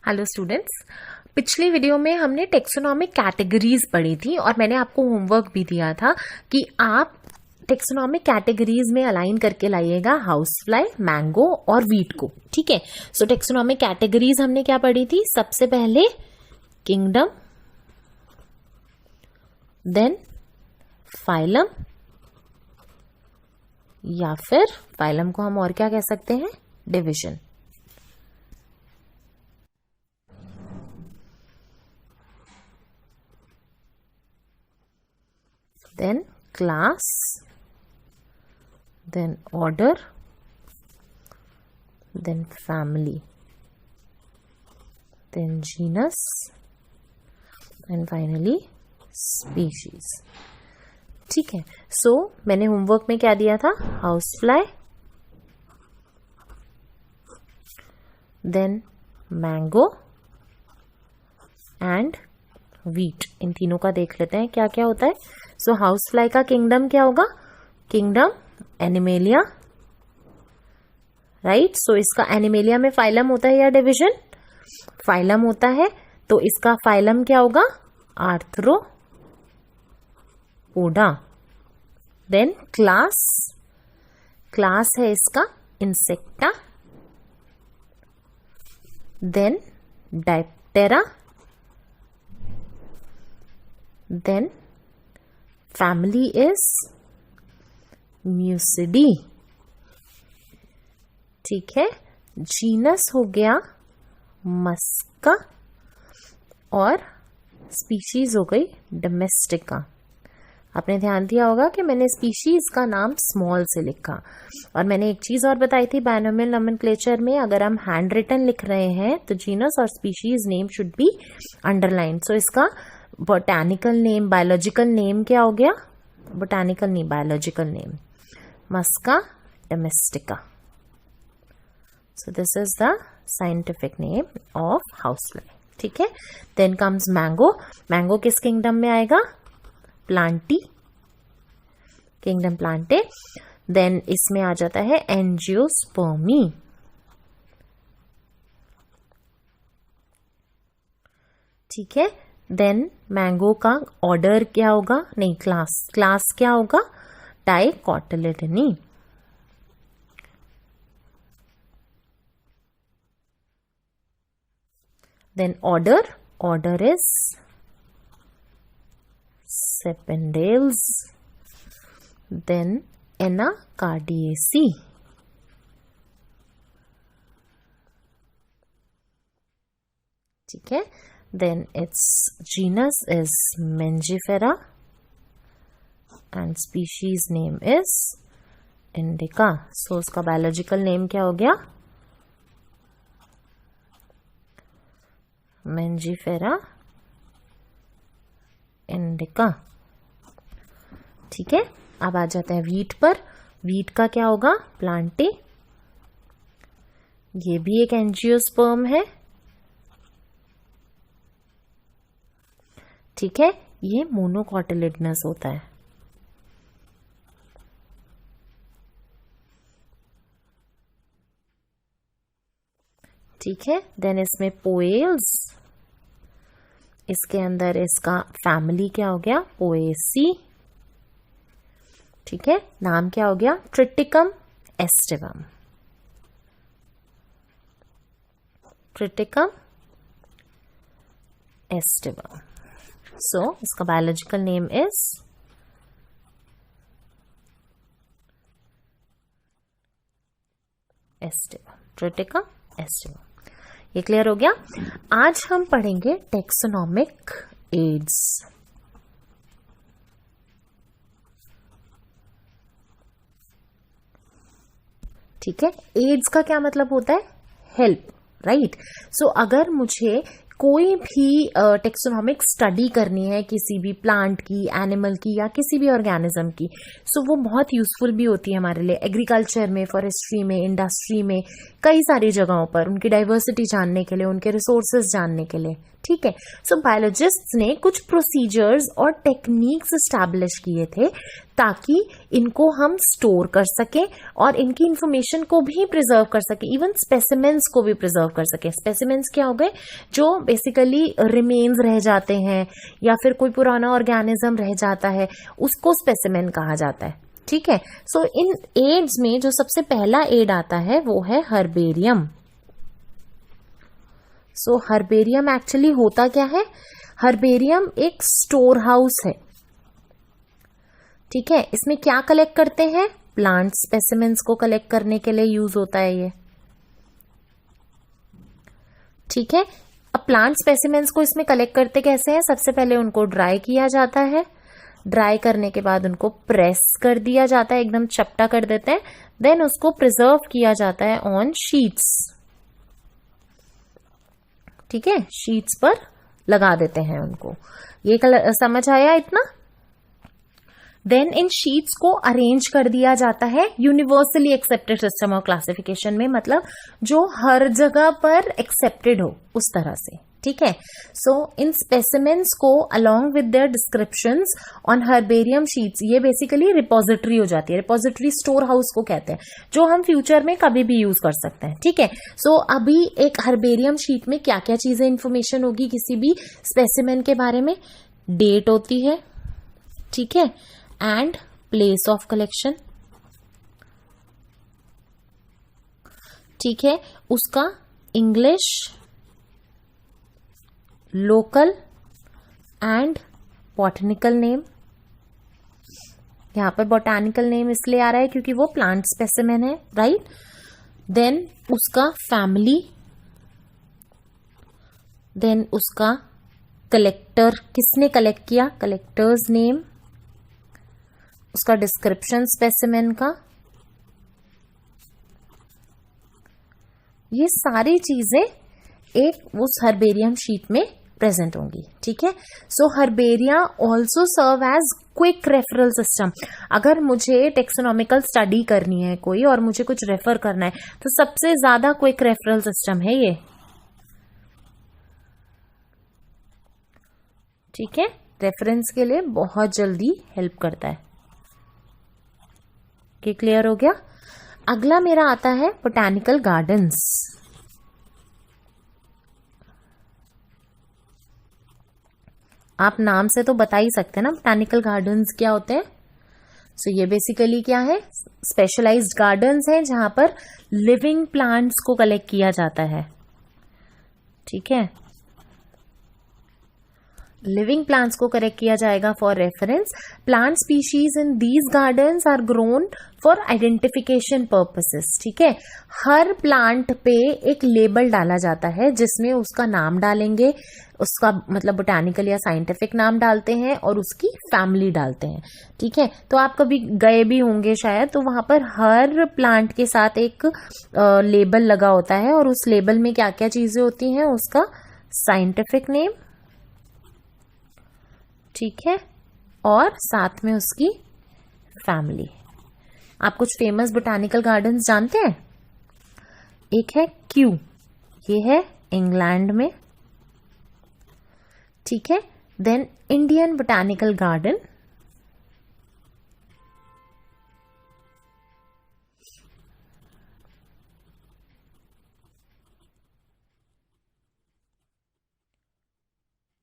Hello students, पिछली video में हमने टेक्सोनॉमिक कैटेगरीज पढ़ी थी और मैंने आपको होमवर्क भी दिया था कि आप टेक्सोनॉमिक कैटेगरीज में अलाइन करके लाइएगा हाउस फ्लाई, मैंगो और वीट को। ठीक है, सो टेक्सोनॉमिक कैटेगरीज हमने क्या पढ़ी थी? सबसे पहले किंगडम, देन फाइलम, या फिर फाइलम को हम और क्या कह सकते हैं? Division. then class, then order, then family, then genus, and finally species। ठीक है, सो मैंने होमवर्क में क्या दिया था? House fly, then mango and wheat. इन तीनों का देख लेते हैं क्या क्या होता है। सो हाउस फ्लाई का किंगडम क्या होगा? Kingdom animalia, right. सो इसका एनिमेलिया में फाइलम होता है या डिवीजन? फाइलम होता है, तो इसका फाइलम क्या होगा? आर्थ्रोपोडा। देन क्लास, क्लास है इसका Insecta, then Diptera, then family is Muscidae. ठीक है, जीनस हो गया मस्का और स्पीशीज हो गई डोमेस्टिका। आपने ध्यान दिया होगा कि मैंने स्पीशीज का नाम स्मॉल से लिखा। और मैंने एक चीज और बताई थी बायनोमियल नोमेनक्लेचर में, अगर हम हैंड रिटन लिख रहे हैं तो जीनस और species name should be underline. So इसका बोटैनिकल नेम, बायोलॉजिकल नेम क्या हो गया? बोटैनिकल नहीं, biological name Musca domestica. So this is the scientific name of house fly. ठीक है, देन कम्स मैंगो। मैंगो किस किंगडम में आएगा? Plantae, kingdom Plantae. देन इसमें आ जाता है एंजियोस्पर्मी। ठीक है, देन मैंगो का ऑर्डर क्या होगा? नहीं, क्लास, क्लास क्या होगा? Dicotyledonae. Then order, order is Sapindales, then Anacardiaceae. ठीक है, then its genus is Mangifera and species name is Indica। so उसका biological name क्या हो गया? Mangifera Indica। ठीक है, अब आ जाते हैं वीट पर। वीट का क्या होगा? प्लांटे, ये भी एक एंजियोस्पर्म है। ठीक है, ये मोनोकॉटिलिडनस होता है। ठीक है, देन इसमें पोएल्स, इसके अंदर इसका फैमिली क्या हो गया? पोएसी। ठीक है, नाम क्या हो गया? Triticum aestivum. Triticum aestivum. So इसका biological name is aestivum, Triticum aestivum. ये क्लियर हो गया। आज हम पढ़ेंगे टेक्सोनॉमिक एड्स। ठीक है, एड्स का क्या मतलब होता है? Help, right. सो अगर मुझे कोई भी टेक्सोनॉमिक स्टडी करनी है किसी भी प्लांट की, एनिमल की या किसी भी ऑर्गेनिज्म की, सो वो बहुत यूजफुल भी होती है हमारे लिए एग्रीकल्चर में, फॉरेस्ट्री में, इंडस्ट्री में, कई सारी जगहों पर उनकी डाइवर्सिटी जानने के लिए, उनके रिसोर्सेज जानने के लिए। ठीक है, सो बायोलॉजिस्ट्स ने कुछ प्रोसीजर्स और टेक्निक्स एस्टैब्लिश किए थे ताकि इनको हम स्टोर कर सकें और इनकी इंफॉर्मेशन को भी प्रिजर्व कर सकें, इवन स्पेसिमेंस को भी प्रिजर्व कर सकें। स्पेसिमेंस क्या हो गए, जो बेसिकली रिमेन्स रह जाते हैं या फिर कोई पुराना ऑर्गेनिज्म रह जाता है, उसको स्पेसिमेन कहा जाता है। ठीक है, सो इन एड्स में जो सबसे पहला एड आता है वो है हर्बेरियम। सो हर्बेरियम एक्चुअली होता क्या है, हर्बेरियम एक स्टोर हाउस है। ठीक है, इसमें क्या कलेक्ट करते हैं, प्लांट स्पेसिमेंस को कलेक्ट करने के लिए यूज होता है ये। ठीक है, अब प्लांट स्पेसिमेंस को इसमें कलेक्ट करते कैसे हैं, सबसे पहले उनको ड्राई किया जाता है, ड्राई करने के बाद उनको प्रेस कर दिया जाता है, एकदम चपटा कर देते हैं, देन उसको प्रिजर्व किया जाता है ऑन शीट्स। ठीक है, शीट्स पर लगा देते हैं उनको। ये समझ आया इतना। देन इन शीट्स को अरेंज कर दिया जाता है universally accepted system of classification में, मतलब जो हर जगह पर एक्सेप्टेड हो उस तरह से। ठीक है, सो इन स्पेसिमेंस को along with their descriptions on herbarium sheets, ये बेसिकली रिपोजिटरी हो जाती है। रिपोजिटरी स्टोर हाउस को कहते हैं, जो हम फ्यूचर में कभी भी यूज कर सकते हैं। ठीक है, सो अभी एक हर्बेरियम शीट में क्या क्या चीजें इंफॉर्मेशन होगी किसी भी स्पेसिमेन के बारे में, डेट होती है, ठीक है, एंड प्लेस ऑफ कलेक्शन। ठीक है, उसका English, local and botanical name. यहां पर बॉटनिकल नेम इसलिए आ रहा है क्योंकि वो प्लांट स्पेसिमेन है, राइट। देन उसका फैमिली, देन उसका कलेक्टर, किसने कलेक्ट किया, कलेक्टर्स नेम, उसका डिस्क्रिप्शन स्पेसिमेन का, ये सारी चीजें एक उस हर्बेरियम शीट में प्रेजेंट होंगी। ठीक है, so herbaria also serve as quick referral system. अगर मुझे टेक्सोनॉमिकल स्टडी करनी है कोई और मुझे कुछ रेफर करना है तो सबसे ज्यादा क्विक रेफरल सिस्टम है ये। ठीक है, रेफरेंस के लिए बहुत जल्दी हेल्प करता है। ये क्लियर हो गया। अगला मेरा आता है बोटैनिकल गार्डन्स। आप नाम से तो बता ही सकते हैं ना बोटैनिकल गार्डन्स क्या होते हैं। सो ये बेसिकली क्या है, स्पेशलाइज्ड गार्डन्स हैं जहां पर लिविंग प्लांट्स को कलेक्ट किया जाता है। ठीक है, लिविंग प्लांट्स को कलेक्ट किया जाएगा for reference. Plant species in these gardens are grown for identification purposes. ठीक है, हर प्लांट पे एक लेबल डाला जाता है जिसमें उसका नाम डालेंगे, उसका मतलब बोटैनिकल या साइंटिफिक नाम डालते हैं और उसकी फैमिली डालते हैं। ठीक है, तो आप कभी गए भी होंगे शायद, तो वहां पर हर प्लांट के साथ एक लेबल लगा होता है और उस लेबल में क्या क्या चीजें होती हैं, उसका साइंटिफिक नेम, ठीक है, और साथ में उसकी फैमिली। आप कुछ फेमस बोटैनिकल गार्डन्स जानते हैं? एक है क्यू, ये है इंग्लैंड में। ठीक है, देन इंडियन बोटैनिकल गार्डन,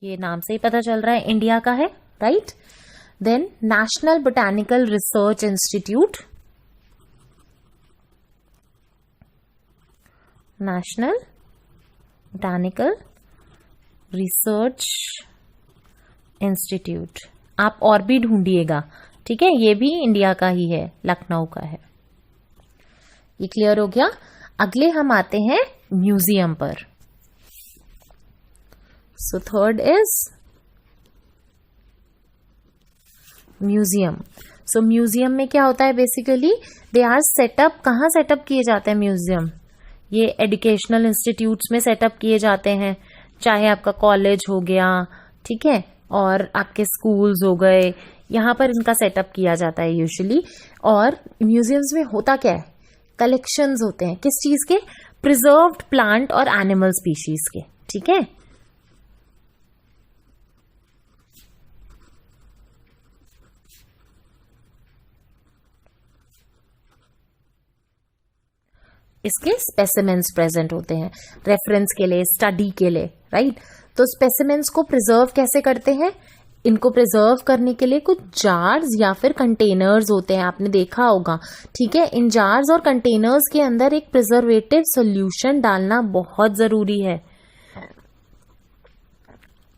ये नाम से ही पता चल रहा है इंडिया का है, right. Then national botanical research institute, national botanical research institute. आप और भी ढूंढिएगा, ठीक है, ये भी इंडिया का ही है, लखनऊ का है। ये क्लियर हो गया। अगले हम आते हैं म्यूजियम पर। So third is museum. So museum में क्या होता है, बेसिकली दे आर सेटअप। कहाँ सेटअप किए जाते हैं म्यूजियम? ये एजुकेशनल इंस्टीट्यूट्स में सेटअप किए जाते हैं, चाहे आपका कॉलेज हो गया, ठीक है, और आपके स्कूल्स हो गए, यहाँ पर इनका सेटअप किया जाता है यूजुअली। और म्यूजियम्स में होता क्या है, कलेक्शंस होते हैं किस चीज के, प्रिजर्व्ड प्लांट और एनिमल स्पीशीज के। ठीक है, इसके स्पेसिमेंस प्रेजेंट होते हैं रेफरेंस के लिए, स्टडी के लिए, राइट। तो स्पेसिमेंस को प्रिजर्व कैसे करते हैं? इनको प्रिजर्व करने के लिए कुछ जार्स या फिर कंटेनर्स होते हैं, आपने देखा होगा, ठीक है। इन जार्स और कंटेनर्स के अंदर एक प्रिजर्वेटिव सॉल्यूशन डालना बहुत जरूरी है।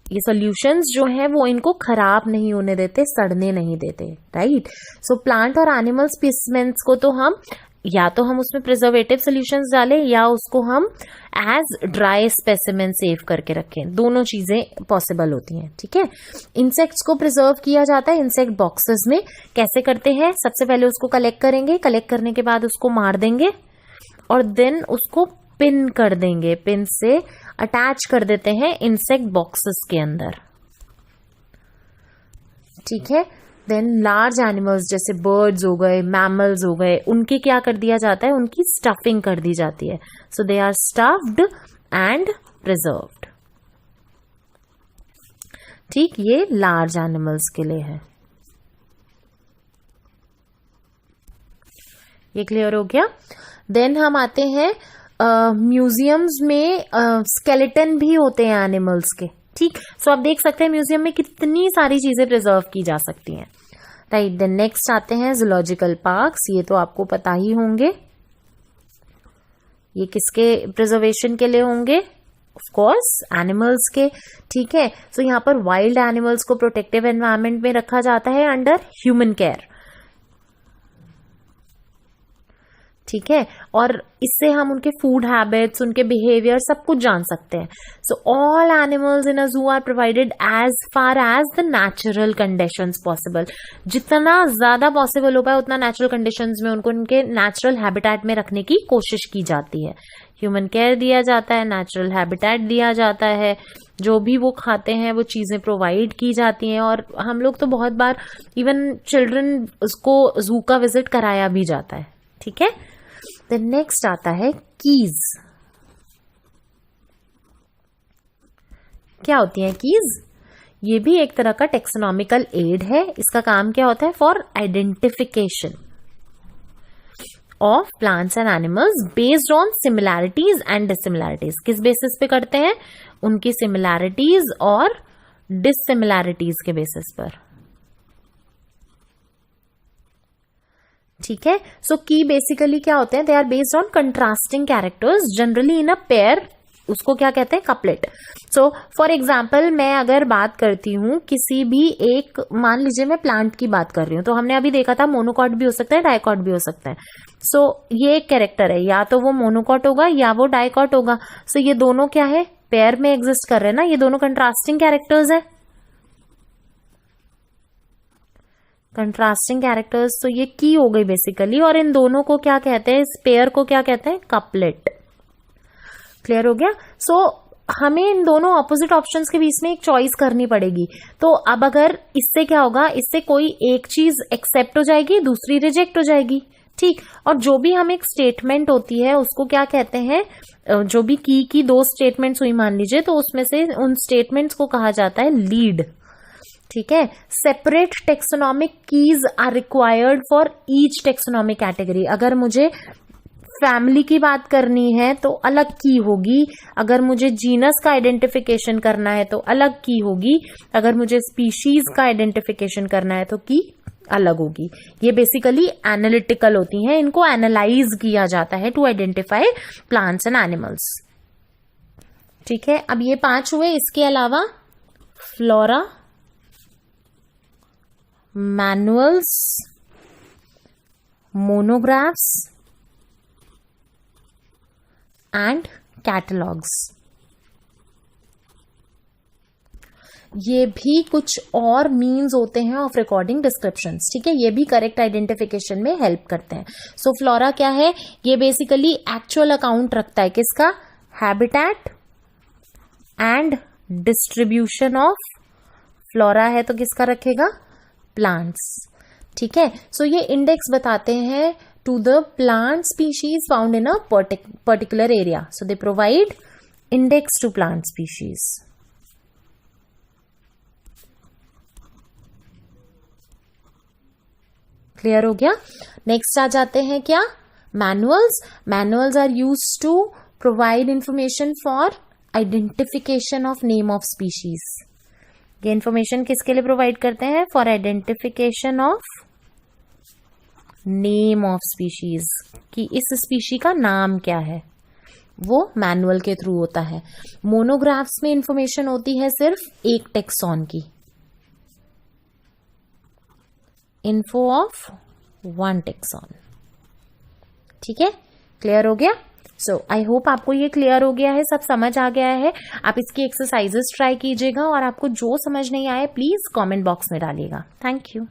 ये सॉल्यूशंस जो हैं वो इनको खराब नहीं होने देते, सड़ने नहीं देते, राइट। सो प्लांट और एनिमल स्पेसिमेंस को तो हम या तो हम उसमें प्रिजर्वेटिव सॉल्यूशंस डालें या उसको हम एज ड्राई स्पेसिमेन सेव करके रखें, दोनों चीजें पॉसिबल होती हैं, ठीक है। इंसेक्ट्स को प्रिजर्व किया जाता है इंसेक्ट बॉक्सेस में। कैसे करते हैं? सबसे पहले उसको कलेक्ट करेंगे, कलेक्ट करने के बाद उसको मार देंगे और देन उसको पिन कर देंगे, पिन से अटैच कर देते हैं इंसेक्ट बॉक्सेस के अंदर, ठीक है। देन लार्ज एनिमल्स जैसे बर्ड्स हो गए, मैमल्स हो गए, उनके क्या कर दिया जाता है? उनकी स्टफिंग कर दी जाती है। So they are stuffed and preserved, ठीक। ये लार्ज एनिमल्स के लिए है। ये क्लियर हो गया। देन हम आते हैं म्यूजियम्स में स्केलेटन भी होते हैं एनिमल्स के, ठीक। सो आप देख सकते हैं म्यूजियम में कितनी सारी चीजें प्रिजर्व की जा सकती हैं, राइट। देन नेक्स्ट आते हैं जूलॉजिकल पार्क्स। ये तो आपको पता ही होंगे, ये किसके प्रिजर्वेशन के लिए होंगे? ऑफ कोर्स एनिमल्स के, ठीक है। सो यहाँ पर वाइल्ड एनिमल्स को प्रोटेक्टिव एनवायरनमेंट में रखा जाता है अंडर ह्यूमन केयर, ठीक है। और इससे हम उनके फूड हैबिट्स, उनके बिहेवियर सब कुछ जान सकते हैं। So all animals in a zoo are provided as far as the natural conditions possible. जितना ज्यादा पॉसिबल हो पाए उतना नेचुरल कंडीशंस में उनको उनके नेचुरल हैबिटेट में रखने की कोशिश की जाती है। ह्यूमन केयर दिया जाता है, नेचुरल हैबिटेट दिया जाता है, जो भी वो खाते हैं वो चीजें प्रोवाइड की जाती हैं। और हम लोग तो बहुत बार इवन चिल्ड्रन उसको जू का विजिट कराया भी जाता है, ठीक है। देन नेक्स्ट आता है कीज। क्या होती हैं कीज? ये भी एक तरह का टेक्सोनॉमिकल एड है। इसका काम क्या होता है? For identification of plants and animals based on similarities and dissimilarities. किस बेसिस पे करते हैं? उनकी सिमिलैरिटीज और डिसिमिलैरिटीज के बेसिस पर, ठीक है। सो की बेसिकली क्या होते हैं? They are based on contrasting characters generally in a pair. उसको क्या कहते हैं? कपलेट। सो फॉर एग्जाम्पल मैं अगर बात करती हूं किसी भी एक, मान लीजिए मैं प्लांट की बात कर रही हूं, तो हमने अभी देखा था मोनोकॉट भी हो सकता है, डाइकॉट भी हो सकता है। सो ये एक कैरेक्टर है, या तो वो मोनोकॉट होगा या वो डाइकॉट होगा। सो ये दोनों क्या है? पेयर में एग्जिस्ट कर रहे हैं ना, ये दोनों कंट्रास्टिंग कैरेक्टर्स है। कंट्रास्टिंग कैरेक्टर्स, तो ये की हो गई बेसिकली। और इन दोनों को क्या कहते हैं? इस पेयर को क्या कहते हैं? कपलेट। क्लियर हो गया। सो हमें इन दोनों ऑपोजिट ऑप्शंस के बीच में एक चॉइस करनी पड़ेगी। तो अब अगर इससे क्या होगा? इससे कोई एक चीज एक्सेप्ट हो जाएगी, दूसरी रिजेक्ट हो जाएगी, ठीक। और जो भी हम एक स्टेटमेंट होती है उसको क्या कहते हैं? जो भी की दो स्टेटमेंट्स हुई मान लीजिए, तो उसमें से उन स्टेटमेंट्स को कहा जाता है लीड, ठीक है। Separate taxonomic keys are required for each taxonomic category. अगर मुझे फैमिली की बात करनी है तो अलग की होगी, अगर मुझे जीनस का आइडेंटिफिकेशन करना है तो अलग की होगी, अगर मुझे स्पीशीज का आइडेंटिफिकेशन करना है तो की अलग होगी। ये बेसिकली एनालिटिकल होती हैं, इनको एनालाइज किया जाता है to identify plants and animals, ठीक है। अब ये 5 हुए। इसके अलावा flora, manuals, monographs and catalogues. ये भी कुछ और मीन्स होते हैं ऑफ रिकॉर्डिंग डिस्क्रिप्शंस, ठीक है। ये भी करेक्ट आइडेंटिफिकेशन में हेल्प करते हैं। सो फ्लोरा क्या है? ये बेसिकली एक्चुअल अकाउंट रखता है किसका? Habitat and distribution of. Flora है तो किसका रखेगा? प्लांट्स, ठीक है। सो ये इंडेक्स बताते हैं to the plant species found in a particular area. So they provide index to plant species. Clear हो गया। नेक्स्ट आ जाते हैं क्या? Manuals are used to provide information for identification of name of species. ये information किसके लिए provide करते हैं? For identification of name of species, कि इस स्पीशी का नाम क्या है, वो मैनुअल के थ्रू होता है। मोनोग्राफ्स में इंफॉर्मेशन होती है सिर्फ एक टेक्सॉन की, इन्फो ऑफ वन टेक्सॉन। ठीक है, क्लियर हो गया? सो आई होप आपको ये क्लियर हो गया है, सब समझ आ गया है। आप इसकी एक्सरसाइजेस ट्राई कीजिएगा और आपको जो समझ नहीं आए प्लीज कमेंट बॉक्स में डालिएगा। Thank you.